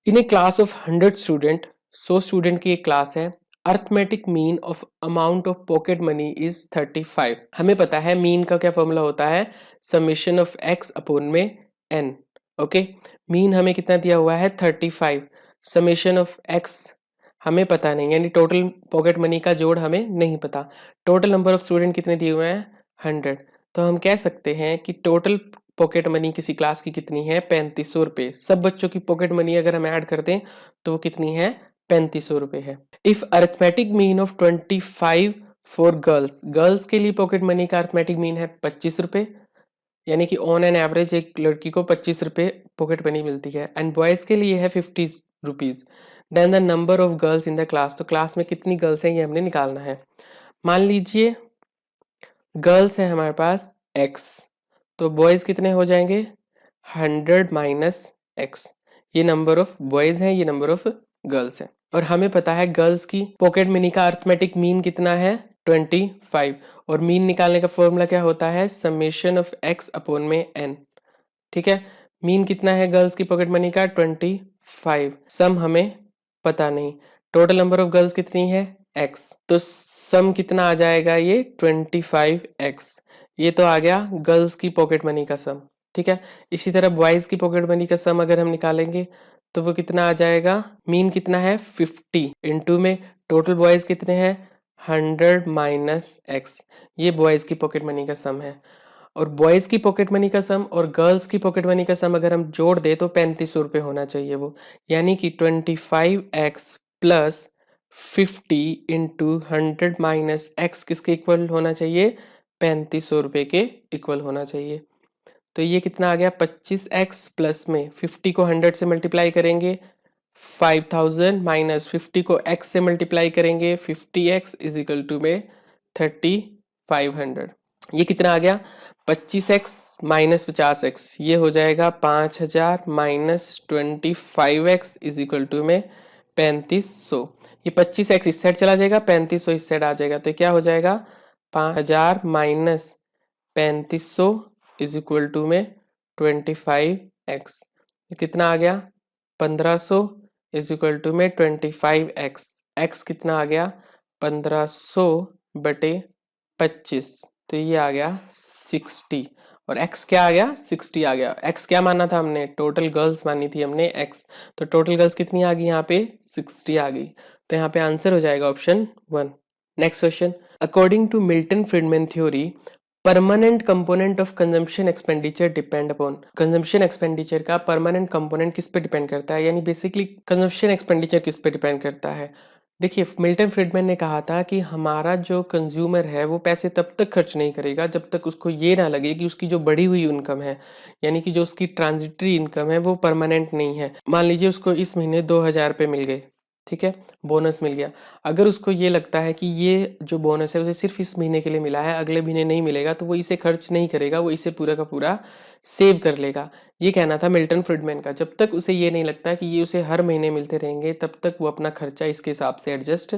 A: in A class of 100 student, 100 student की एक क्लास है, arithmetic mean of amount of pocket money is 35। हमें पता है मीन का क्या फॉर्मूला होता है, समेशन ऑफ एक्स अपॉन में एन। ओके, मीन हमें कितना दिया हुआ है 35, समेशन ऑफ एक्स हमें पता नहीं, यानी टोटल पॉकेट मनी का जोड़ हमें नहीं पता। टोटल नंबर ऑफ स्टूडेंट कितने दिए हुए हैं 100, तो हम कह सकते हैं कि टोटल पॉकेट मनी किसी क्लास की कितनी है, 3500 रुपये। सब बच्चों की पॉकेट मनी अगर हम ऐड कर दें तो वो कितनी है, 3500 रुपये है। If arithmetic mean of 25 for girls, girls के लिए पॉकेट मनी का अरिथमेटिक मीन है 25 रुपये, यानी कि ऑन एन एवरेज एक लड़की को 25 रुपये पॉकेट मनी मिलती है, एंड बॉयज के लिए है 50 rupees. Then the number of girls in the class, तो क्लास में कितनी गर्ल्स हैं ये हमने निकालना है। मान लीजिए गर्ल्स है हमारे पास x, तो बॉयज कितने हो जाएंगे, 100 माइनस x। ये नंबर ऑफ बॉयज हैं, ये नंबर ऑफ गर्ल्स हैं। और हमें पता है गर्ल्स की पॉकेट मनी का अरिथमेटिक मीन कितना है, 25, और मीन निकालने का फॉर्मूला क्या होता है, समेशन ऑफ x अपॉन में n। ठीक है, मीन कितना है गर्ल्स की पॉकेट मनी का, 25, सम हमें पता नहीं, टोटल नंबर ऑफ गर्ल्स कितनी है x, तो सम कितना आ जाएगा ये 25x। ये तो आ गया गर्ल्स की पॉकेट मनी का सम। ठीक है, इसी तरह बॉयज की पॉकेट मनी का सम अगर हम निकालेंगे तो वो कितना आ जाएगा, मीन कितना है 50, इनटू में टोटल बॉयज कितने हैं 100 माइनस x। ये बॉयज की पॉकेट मनी का सम है। और बॉयज की पॉकेट मनी का सम और गर्ल्स की पॉकेट मनी का सम अगर हम जोड़ दे तो 3500 रुपये होना चाहिए वो, यानी कि 25x plus 50 into 100 minus x किसके इक्वल होना चाहिए, 3500 रुपये के इक्वल होना चाहिए। तो ये कितना आ गया, 25x प्लस में 50 को 100 से मल्टीप्लाई करेंगे 5000 माइनस 50 को x से मल्टीप्लाई करेंगे 50x इज इक्वल टू में 3500। ये कितना आ गया, 25x माइनस 50x, ये हो जाएगा 5000 minus 25x is equal to में 3500। ये 25x इस साइड चला जाएगा, 3500 इस साइड आ जाएगा, तो क्या हो जाएगा 5000 माइनस 3500 इज इक्वल टू में 25x। कितना आ गया 1500 इज इक्वल टू में 25x। x कितना आ गया 1500 बटे 25, तो ये आ गया 60, और x क्या आ गया 60 आ गया। x क्या माना था हमने, टोटल गर्ल्स मानी थी हमने x, तो टोटल गर्ल्स कितनी आ गई यहाँ पे 60 आ गई, तो यहाँ पे आंसर हो जाएगा option 1। Next question, according to Milton Friedman theory permanent component of consumption expenditure depend upon, consumption expenditure का परमानेंट कंपोनेंट किस पे डिपेंड करता है, यानी बेसिकली कंजम्पशन एक्सपेंडिचर किस पे डिपेंड करता है। देखिए मिल्टन फ्रीडमैन ने कहा था कि हमारा जो कंज्यूमर है वो पैसे तब तक खर्च नहीं करेगा जब तक उसको ये ना लगे कि उसकी जो बढ़ी हुई इनकम है, यानी कि जो उसकी ट्रांजिटरी इनकम है वो परमानेंट नहीं है। मान लीजिए उसको इस महीने 2000 रुपये मिल गए, ठीक है, बोनस मिल गया, अगर उसको ये लगता है कि ये जो बोनस है उसे सिर्फ इस महीने के लिए मिला है, अगले महीने नहीं मिलेगा, तो वो इसे खर्च नहीं करेगा, वो इसे पूरा का पूरा सेव कर लेगा। ये कहना था मिल्टन फ्रीडमैन का। जब तक उसे ये नहीं लगता कि ये उसे हर महीने मिलते रहेंगे तब तक वो अपना खर्चा इसके हिसाब से एडजस्ट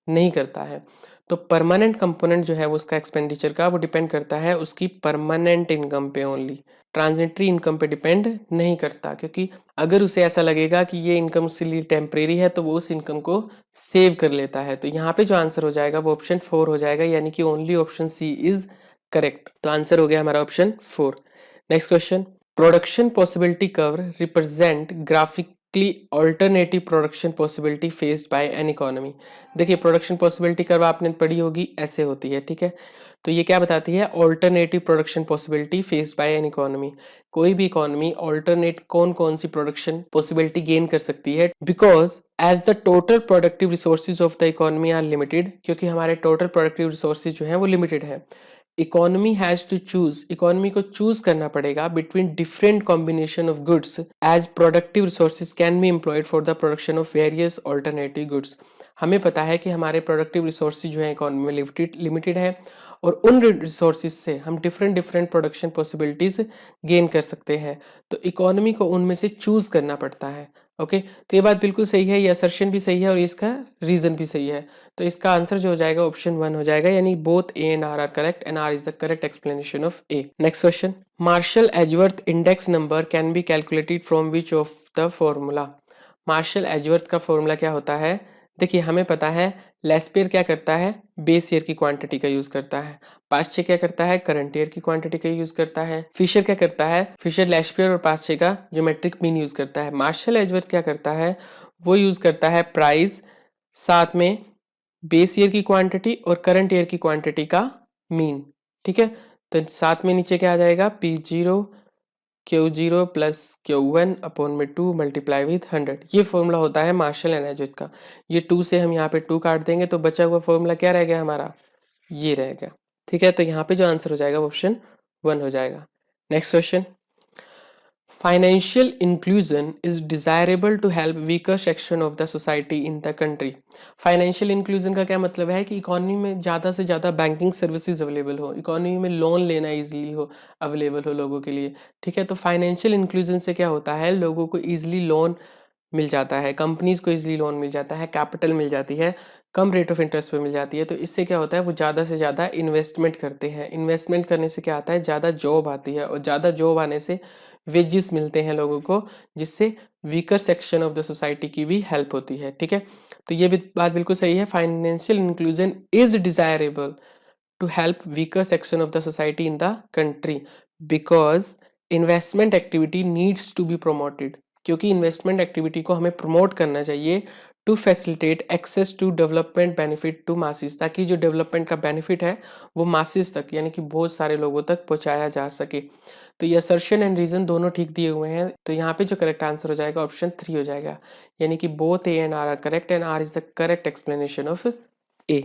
A: नहीं करता है। तो परमानेंट कंपोनेंट जो है वो उसका एक्सपेंडिचर का वो डिपेंड करता है उसकी परमानेंट इनकम पे ओनली, ट्रांजिटरी इनकम पे डिपेंड नहीं करता, क्योंकि अगर उसे ऐसा लगेगा कि ये इनकम उसके लिए टेम्परेरी है तो वो उस इनकम को सेव कर लेता है। तो यहाँ पे जो आंसर हो जाएगा वो ऑप्शन 4 हो जाएगा, यानी कि only option C is correct. तो आंसर हो गया हमारा option 4। Next question, production possibility curve represent graphically alternative production possibility faced by an economy. देखिए प्रोडक्शन पॉसिबिलिटी कर्व आपने पढ़ी होगी, ऐसे होती है, ठीक है। तो ये क्या बताती है, alternative production possibility faced by an economy. कोई भी इकोनॉमी ऑल्टरनेट कौन कौन सी प्रोडक्शन पॉसिबिलिटी गेन कर सकती है, because as the total productive resources of the economy are limited, क्योंकि हमारे टोटल प्रोडक्टिव रिसोर्सेज जो है वो लिमिटेड है। Economy has to choose, economy को चूज करना पड़ेगा between different combination of goods as productive resources can be employed for the production of various alternative goods. हमें पता है कि हमारे प्रोडक्टिव रिसोर्सेज जो है इकोनॉमी में लिमिटेड है, और उन रिसोर्सेज से हम different different production possibilities gain कर सकते हैं, तो इकोनॉमी को उनमें से चूज करना पड़ता है। ओके, तो ये बात बिल्कुल सही है, ये असर्शन भी सही है और इसका रीजन भी सही है। तो इसका आंसर जो हो जाएगा ऑप्शन 1 हो जाएगा, यानी both A and R correct and R is the correct explanation of A. Next question, Marshall Edgeworth index number can be calculated from which of the formula. Marshall Edgeworth का formula क्या होता है, देखिए हमें पता है लेस्पियर क्या करता है, बेस ईयर की क्वांटिटी का यूज करता है, पास्चे क्या करता है, करंट ईयर की क्वांटिटी का यूज करता है, फिशर क्या करता है, फिशर लेस्पियर और पास्चे का ज्योमेट्रिक मीन यूज करता है। मार्शल एजवर्थ क्या करता है, वो यूज करता है प्राइस, साथ में बेस ईयर की क्वांटिटी और करंट ईयर की क्वांटिटी का मीन, ठीक है। तो साथ में नीचे क्या आ जाएगा, P0 Q0 plus Q1 upon में 2 मल्टीप्लाई विथ 100। ये फॉर्मूला होता है मार्शल एंड एजोट का। ये 2 से हम यहाँ पे 2 काट देंगे तो बचा हुआ फॉर्मूला क्या रह गया हमारा, ये रह गया। ठीक है, तो यहाँ पे जो आंसर हो जाएगा वो ऑप्शन 1 हो जाएगा। Next question, financial inclusion is desirable to help weaker section of the society in the country. Financial inclusion का क्या मतलब है कि इकोनॉमी में ज़्यादा से ज़्यादा बैंकिंग सर्विसेज अवेलेबल हो, इकोनॉमी में लोन लेना इजीली हो, अवेलेबल हो लोगों के लिए। ठीक है, तो फाइनेंशियल इंक्लूजन से क्या होता है, लोगों को ईजिली लोन मिल जाता है, कंपनीज को इजीली लोन मिल जाता है, कैपिटल मिल जाती है, कम रेट ऑफ इंटरेस्ट पे मिल जाती है। तो इससे क्या होता है, वो ज़्यादा से ज़्यादा इन्वेस्टमेंट करते हैं। इन्वेस्टमेंट करने से क्या आता है, ज़्यादा जॉब आती है, और ज़्यादा जॉब आने से वेजेस मिलते हैं लोगों को, जिससे weaker section of the society की भी हेल्प होती है। ठीक है, तो ये भी बात बिल्कुल सही है, financial inclusion is desirable to help weaker section of the society in the country because investment activity needs to be promoted। क्योंकि इन्वेस्टमेंट एक्टिविटी को हमें प्रमोट करना चाहिए to facilitate access to development benefit to masses, ताकि जो development का benefit है वो मासिस तक यानी कि बहुत सारे लोगों तक पहुंचाया जा सके। तो ये असर्शन एंड रीजन दोनों ठीक दिए हुए हैं, तो यहाँ पे जो करेक्ट आंसर हो जाएगा ऑप्शन 3 हो जाएगा, यानी कि both A and R correct and R is the correct explanation of A.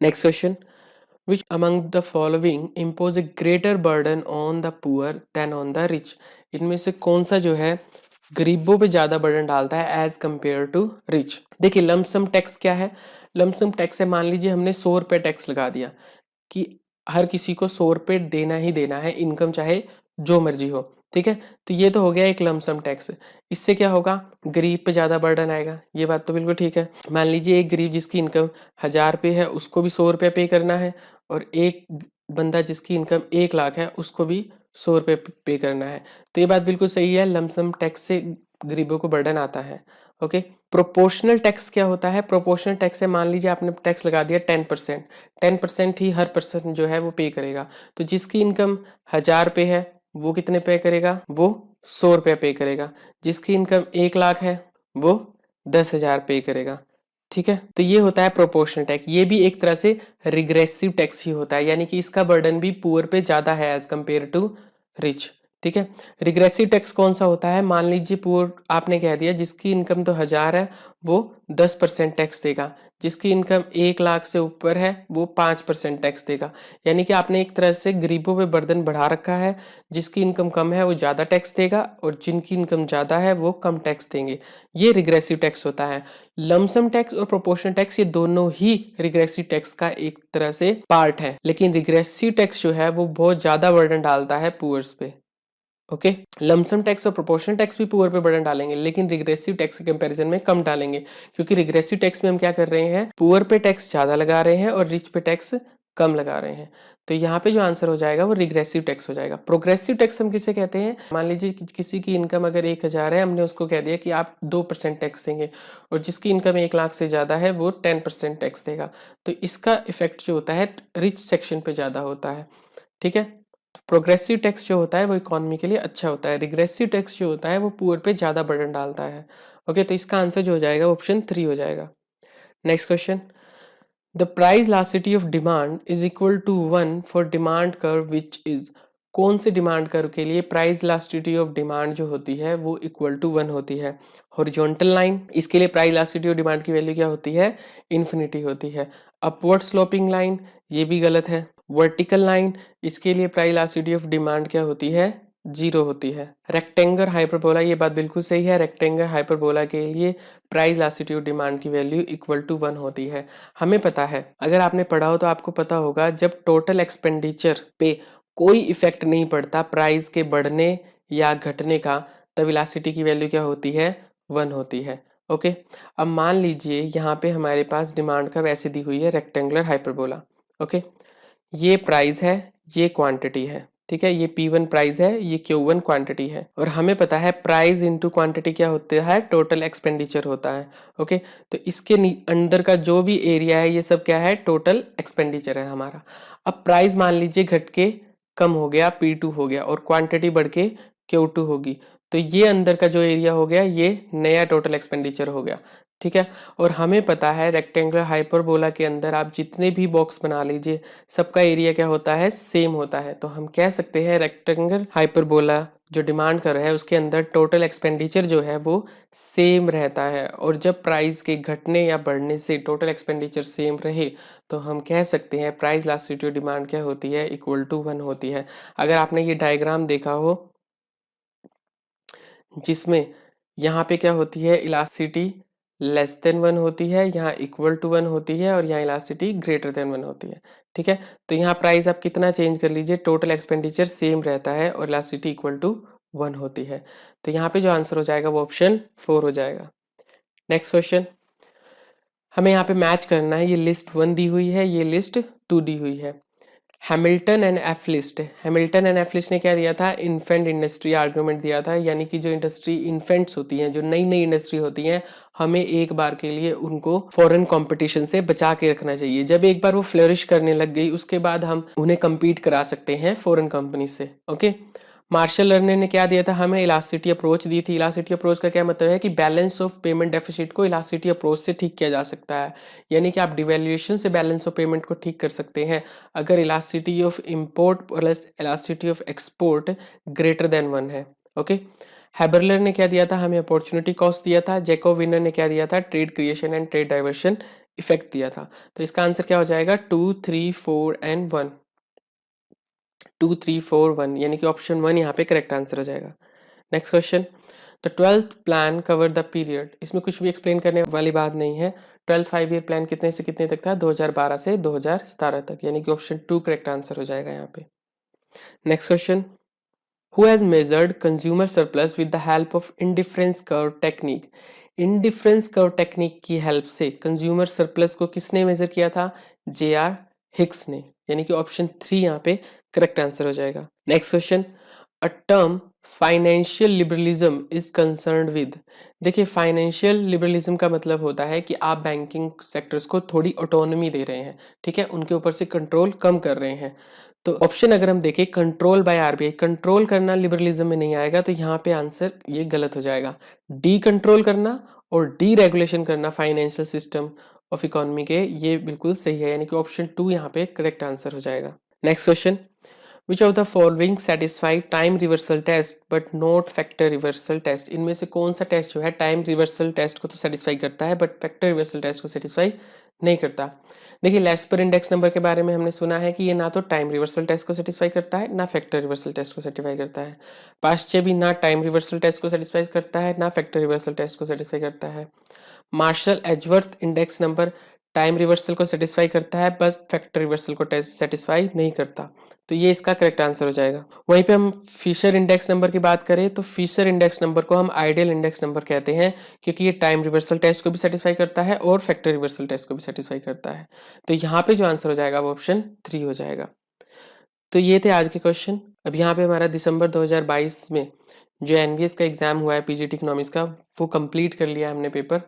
A: Next question, which among the following impose a greater burden on the poor than on the rich? इनमें से कौन सा जो है गरीबों पे ज्यादा बर्डन डालता है एज कंपेयर टू रिच? देखिए, लमसम टैक्स क्या है, लमसम टैक्स है, मान लीजिए हमने 100 रुपये टैक्स लगा दिया कि हर किसी को 100 रुपये देना ही देना है, इनकम चाहे जो मर्जी हो। ठीक है, तो ये तो हो गया एक लमसम टैक्स। इससे क्या होगा, गरीब पे ज़्यादा बर्डन आएगा, ये बात तो बिल्कुल ठीक है। मान लीजिए एक गरीब जिसकी इनकम 1000 रुपये है उसको भी 100 रुपये पे करना है, और एक बंदा जिसकी इनकम 1 लाख है उसको भी 100 रुपये पे करना है। तो ये बात बिल्कुल सही है, लमसम टैक्स से गरीबों को बर्डन आता है। ओके, प्रोपोर्शनल टैक्स क्या होता है, प्रोपोर्शनल टैक्स है, मान लीजिए आपने टैक्स लगा दिया 10%, 10% ही हर पर्सन जो है वो पे करेगा। तो जिसकी इनकम 1000 रुपये है वो कितने पे करेगा, वो 100 रुपया पे करेगा। जिसकी इनकम 1 लाख है वो 10,000 पे करेगा। ठीक है, तो ये होता है प्रोपोर्शनल टैक्स। ये भी एक तरह से रिग्रेसिव टैक्स ही होता है, यानी कि इसका बर्डन भी पुअर पे ज्यादा है एज कंपेयर टू रिच। ठीक है, रिग्रेसिव टैक्स कौन सा होता है, मान लीजिए पुअर आपने कह दिया जिसकी इनकम तो 1000 है वो 10% टैक्स देगा, जिसकी इनकम 1 लाख से ऊपर है वो 5% टैक्स देगा। यानी कि आपने एक तरह से गरीबों पे बर्डन बढ़ा रखा है, जिसकी इनकम कम है वो ज़्यादा टैक्स देगा और जिनकी इनकम ज़्यादा है वो कम टैक्स देंगे। ये रिग्रेसिव टैक्स होता है। लमसम टैक्स और प्रोपोर्शनल टैक्स ये दोनों ही रिग्रेसिव टैक्स का एक तरह से पार्ट है, लेकिन रिग्रेसिव टैक्स जो है वो बहुत ज़्यादा बर्डन डालता है पुअर्स पे। ओके, लमसम टैक्स और प्रोपोर्शनल टैक्स भी पुअर पे बर्डन डालेंगे, लेकिन रिग्रेसिव टैक्स के कंपैरिजन में कम डालेंगे, क्योंकि रिग्रेसिव टैक्स में हम क्या कर रहे हैं, पुअर पे टैक्स ज्यादा लगा रहे हैं और रिच पे टैक्स कम लगा रहे हैं। तो यहाँ पे जो आंसर हो जाएगा वो रिग्रेसिव टैक्स हो जाएगा। प्रोग्रेसिव टैक्स हम किसे कहते हैं, मान लीजिए किसी की इनकम अगर 1000 है, हमने उसको कह दिया कि आप 2% टैक्स देंगे, और जिसकी इनकम 1 लाख से ज्यादा है वो 10% टैक्स देगा। तो इसका इफेक्ट जो होता है रिच सेक्शन पे ज्यादा होता है। ठीक है, प्रोग्रेसिव टैक्स जो होता है वो इकोनॉमी के लिए अच्छा होता है, रिग्रेसिव टैक्स जो होता है वो पुअर पे ज़्यादा बर्डन डालता है। ओके, तो इसका आंसर जो हो जाएगा ऑप्शन 3 हो जाएगा। Next question, the price elasticity of demand is equal to 1 for demand curve which is. कौन से डिमांड कर्व के लिए प्राइस इलास्टिसिटी ऑफ डिमांड जो होती है वो इक्वल टू 1 होती है? हॉरिजॉन्टल लाइन, इसके लिए प्राइस इलास्टिसिटी ऑफ डिमांड की वैल्यू क्या होती है, इन्फिनिटी होती है। अपवर्ड स्लोपिंग लाइन, ये भी गलत है। वर्टिकल लाइन, इसके लिए प्राइस इलास्टिसिटी ऑफ डिमांड क्या होती है, 0 होती है। रेक्टेंगल हाइपरबोला, ये बात बिल्कुल सही है, रेक्टेंगल हाइपरबोला के लिए प्राइस इलास्टिसिटी ऑफ डिमांड की वैल्यू इक्वल टू 1 होती है। हमें पता है, अगर आपने पढ़ा हो तो आपको पता होगा, जब टोटल एक्सपेंडिचर पे कोई इफेक्ट नहीं पड़ता प्राइस के बढ़ने या घटने का, तब इलास्टिसिटी की वैल्यू क्या होती है, 1 होती है। ओके, अब मान लीजिए यहाँ पे हमारे पास डिमांड कर्व ऐसे दी हुई है, रेक्टेंगुलर हाइपरबोला। ओके, ये प्राइस है, ये क्वांटिटी है। ठीक है, ये P1 प्राइस है, ये Q1 क्वांटिटी है, और हमें पता है प्राइस इनटू क्वांटिटी क्या होता है, टोटल एक्सपेंडिचर होता है। ओके, तो इसके अंदर का जो भी एरिया है ये सब क्या है, टोटल एक्सपेंडिचर है हमारा। अब प्राइस मान लीजिए घट के कम हो गया, P2 हो गया, और क्वांटिटी बढ़ के Q2 होगी, तो ये अंदर का जो एरिया हो गया ये नया टोटल एक्सपेंडिचर हो गया। ठीक है। और हमें पता है रेक्टेंगुलर हाइपरबोला के अंदर आप जितने भी बॉक्स बना लीजिए सबका एरिया क्या होता है, सेम होता है। तो हम कह सकते हैं रेक्टेंगुलर हाइपरबोला जो डिमांड कर रहा है उसके अंदर टोटल एक्सपेंडिचर जो है वो सेम रहता है। और जब प्राइस के घटने या बढ़ने से टोटल एक्सपेंडिचर सेम रहे तो हम कह सकते हैं प्राइस इलास्टिसिटी डिमांड क्या होती है, इक्वल टू 1 होती है। अगर आपने ये डायग्राम देखा हो जिसमें यहाँ पे क्या होती है, इलास्टिसिटी लेस देन 1 होती है, यहाँ इक्वल टू 1 होती है और यहाँ इलास्टिसिटी ग्रेटर देन 1 होती है। ठीक है, तो यहाँ प्राइस आप कितना चेंज कर लीजिए टोटल एक्सपेंडिचर सेम रहता है और इलास्टिसिटी इक्वल टू 1 होती है। तो यहाँ पे जो आंसर हो जाएगा वो ऑप्शन 4 हो जाएगा। नेक्स्ट क्वेश्चन, हमें यहाँ पे मैच करना है, ये लिस्ट 1 दी हुई है, ये लिस्ट 2 दी हुई है। हैमिल्टन एंड एफलिस्ट, हैमिल्टन एंड एफलिस्ट ने क्या दिया था, इन्फेंट इंडस्ट्री आर्गुमेंट दिया था, यानी कि जो इंडस्ट्री इन्फेंट्स होती हैं, जो नई नई इंडस्ट्री होती हैं, हमें एक बार के लिए उनको फॉरेन कंपटीशन से बचा के रखना चाहिए। जब एक बार वो फ्लरिश करने लग गई उसके बाद हम उन्हें compete करा सकते हैं फॉरेन कंपनी से। ओके, मार्शल लर्नर ने क्या दिया था, हमें इलास्टिसिटी अप्रोच दी थी। इलास्टिसिटी अप्रोच का क्या मतलब है कि बैलेंस ऑफ पेमेंट डेफिसिट को इलास्टिसिटी अप्रोच से ठीक किया जा सकता है, यानी कि आप डिवैल्यूएशन से बैलेंस ऑफ पेमेंट को ठीक कर सकते हैं अगर elasticity of import plus elasticity of export greater than 1 है। ओके, हैबरलर ने क्या दिया था, हमें अपॉर्चुनिटी कॉस्ट दिया था। जैकोविनर ने क्या दिया था, trade creation and trade diversion effect दिया था। तो इसका आंसर क्या हो जाएगा, 2, 3, 4 एंड 1। 2, 3, 4, 1 यानी कि ऑप्शन 1 यहाँ पे करेक्ट आंसर हो जाएगा। Next question, the 12th plan cover the period, इसमें कुछ भी एक्सप्लेन करने वाली बात नहीं है। 12th 5 ईयर प्लान कितने से कितने तक था, 2012 से 2017 तक, यानी कि ऑप्शन 2 करेक्ट आंसर हो जाएगा यहाँ पे। Next question, who has measured consumer surplus with the help of indifference curve technique, indifference curve technique की हेल्प से कंज्यूमर सरप्लस को किसने मेजर किया था, जे.आर. हिक्स ने, यानी कि ऑप्शन 3 यहाँ पे करेक्ट आंसर हो जाएगा। Next question, a term financial liberalism is concerned with, देखिए फाइनेंशियल लिबरलिज्म का मतलब होता है कि आप बैंकिंग सेक्टर्स को थोड़ी ऑटोनॉमी दे रहे हैं, ठीक है, उनके ऊपर से कंट्रोल कम कर रहे हैं। तो ऑप्शन अगर हम देखें कंट्रोल बाय आरबीआई, कंट्रोल करना लिबरलिज्म में नहीं आएगा, तो यहाँ पे आंसर ये गलत हो जाएगा। डी कंट्रोल करना और डी रेगुलेशन करना फाइनेंशियल सिस्टम ऑफ इकोनॉमी के, ये बिल्कुल सही है, यानी कि ऑप्शन 2 यहाँ पे करेक्ट आंसर हो जाएगा। Next question, which of the following satisfy time reversal test but not factor reversal test, इनमें से कौन सा टेस्ट जो है टाइम रिवर्सल टेस्ट को तो सेटिस्फाई करता है बट फैक्टर रिवर्सल टेस्ट को सेटिस्फाई नहीं करता। देखिए लेस्पर इंडेक्स नंबर के बारे में हमने सुना है कि ये ना तो टाइम रिवर्सल टेस्ट को सेटिस्फाई करता है ना फैक्टर रिवर्सल टेस्ट को सेटिस्फाई करता है। पाश्चे भी ना टाइम रिवर्सल टेस्ट को सेटिस्फाई करता है ना फैक्टर रिवर्सल टेस्ट को सेटिस्फाई करता है। Marshall Edgeworth index number time reversal को सेटिस्फाई करता है बस फैक्टर रिवर्सल को सेटिस्फाई नहीं करता, तो ये इसका करेक्ट आंसर हो जाएगा। वहीं पे हम फिशर इंडेक्स नंबर की बात करें तो फिशर इंडेक्स नंबर को हम आइडियल इंडेक्स नंबर कहते हैं क्योंकि ये टाइम रिवर्सल टेस्ट को भी सेटिस्फाई करता है और फैक्टर रिवर्सल टेस्ट को भी सेटिस्फाई करता है। तो यहाँ पे जो आंसर हो जाएगा वो ऑप्शन 3 हो जाएगा। तो ये थे आज के क्वेश्चन। अब यहाँ पे हमारा दिसंबर 2022 में जो एनवीएस का एग्जाम हुआ है पीजीटी इकोनॉमिक्स का, वो कंप्लीट कर लिया हमने पेपर।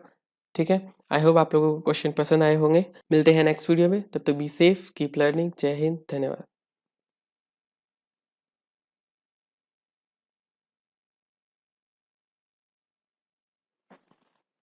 A: ठीक है, आई होप आप लोगों को क्वेश्चन पसंद आए होंगे। मिलते हैं नेक्स्ट वीडियो में, तब तक बी सेफ, कीप लर्निंग। जय हिंद, धन्यवाद।